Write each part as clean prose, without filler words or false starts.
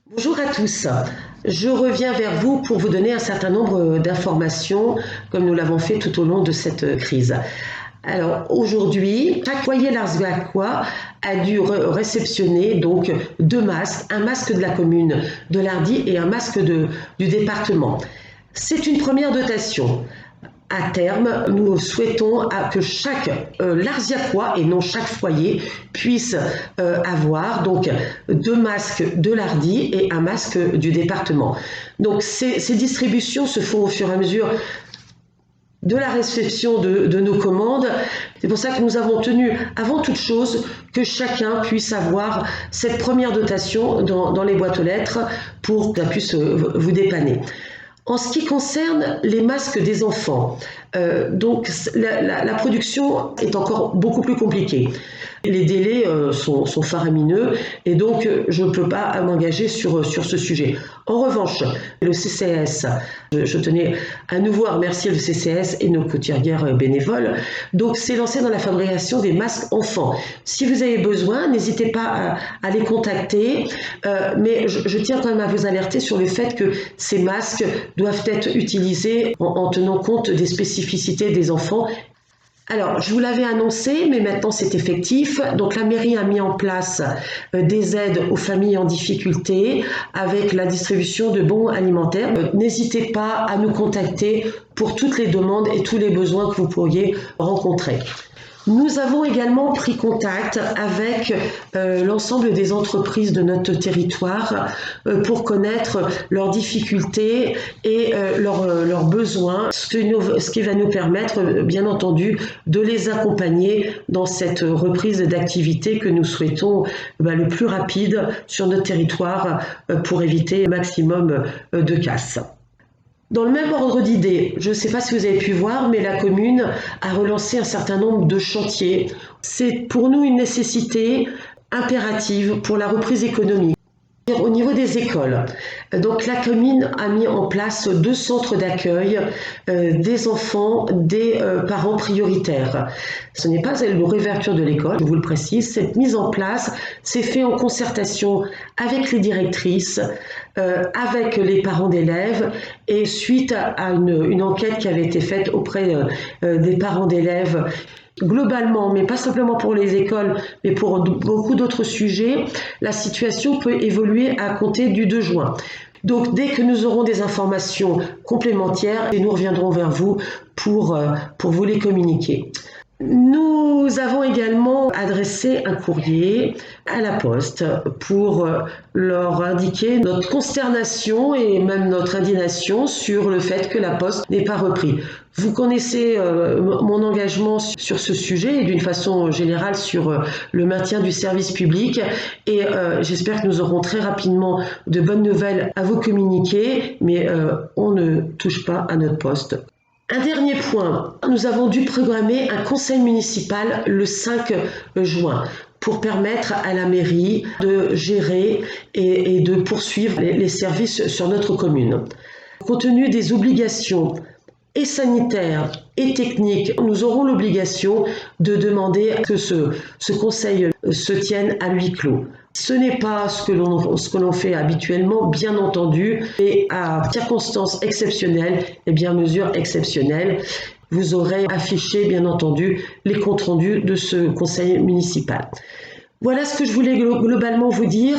Bonjour à tous. Je reviens vers vous pour vous donner un certain nombre d'informations, comme nous l'avons fait tout au long de cette crise. Alors aujourd'hui, chaque foyer larzéacois a dû réceptionner donc 2 masques, un masque de la commune de Lardy et un masque du département. C'est une première dotation. À terme, nous souhaitons que chaque Larziacois et non chaque foyer puisse avoir donc 2 masques de Lardy et un masque du département. Donc ces distributions se font au fur et à mesure de la réception de nos commandes. C'est pour ça que nous avons tenu, avant toute chose, que chacun puisse avoir cette première dotation dans les boîtes aux lettres pour que ça puisse vous dépanner. En ce qui concerne les masques des enfants, donc la production est encore beaucoup plus compliquée. Les délais sont faramineux et donc je ne peux pas m'engager sur ce sujet. En revanche, le CCS, je tenais à nouveau à remercier le CCS et nos couturières bénévoles, donc s'est lancé dans la fabrication des masques enfants. Si vous avez besoin, n'hésitez pas à les contacter, mais je tiens quand même à vous alerter sur le fait que ces masques doivent être utilisés en tenant compte des spécificités des enfants. Alors, je vous l'avais annoncé, mais maintenant c'est effectif. Donc, la mairie a mis en place des aides aux familles en difficulté avec la distribution de bons alimentaires. N'hésitez pas à nous contacter pour toutes les demandes et tous les besoins que vous pourriez rencontrer. Nous avons également pris contact avec l'ensemble des entreprises de notre territoire pour connaître leurs difficultés et leurs besoins, ce qui va nous permettre, bien entendu, de les accompagner dans cette reprise d'activité que nous souhaitons le plus rapide sur notre territoire pour éviter un maximum de casse. Dans le même ordre d'idées, je ne sais pas si vous avez pu voir, mais la commune a relancé un certain nombre de chantiers. C'est pour nous une nécessité impérative pour la reprise économique. Au niveau des écoles, donc la commune a mis en place 2 centres d'accueil des enfants des parents prioritaires. Ce n'est pas une réouverture de l'école, je vous le précise. Cette mise en place s'est faite en concertation avec les directrices, avec les parents d'élèves et suite à une enquête qui avait été faite auprès des parents d'élèves. Globalement, mais pas simplement pour les écoles, mais pour beaucoup d'autres sujets, la situation peut évoluer à compter du 2 juin. Donc, dès que nous aurons des informations complémentaires, nous reviendrons vers vous pour vous les communiquer. Nous avons également adressé un courrier à la Poste pour leur indiquer notre consternation et même notre indignation sur le fait que la Poste n'est pas repris. Vous connaissez mon engagement sur ce sujet et d'une façon générale sur le maintien du service public et j'espère que nous aurons très rapidement de bonnes nouvelles à vous communiquer, mais on ne touche pas à notre poste. Un dernier point, nous avons dû programmer un conseil municipal le 5 juin pour permettre à la mairie de gérer et de poursuivre les services sur notre commune. Compte tenu des obligations et sanitaires et techniques, nous aurons l'obligation de demander que ce conseil se tienne à huis clos. Ce n'est pas ce que l'on fait habituellement, bien entendu, et à circonstances exceptionnelles et bien mesures exceptionnelles, vous aurez affiché, bien entendu, les comptes rendus de ce conseil municipal. Voilà ce que je voulais globalement vous dire.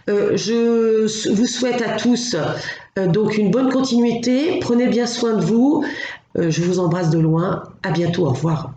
Je vous souhaite à tous donc une bonne continuité. Prenez bien soin de vous. Je vous embrasse de loin. À bientôt. Au revoir.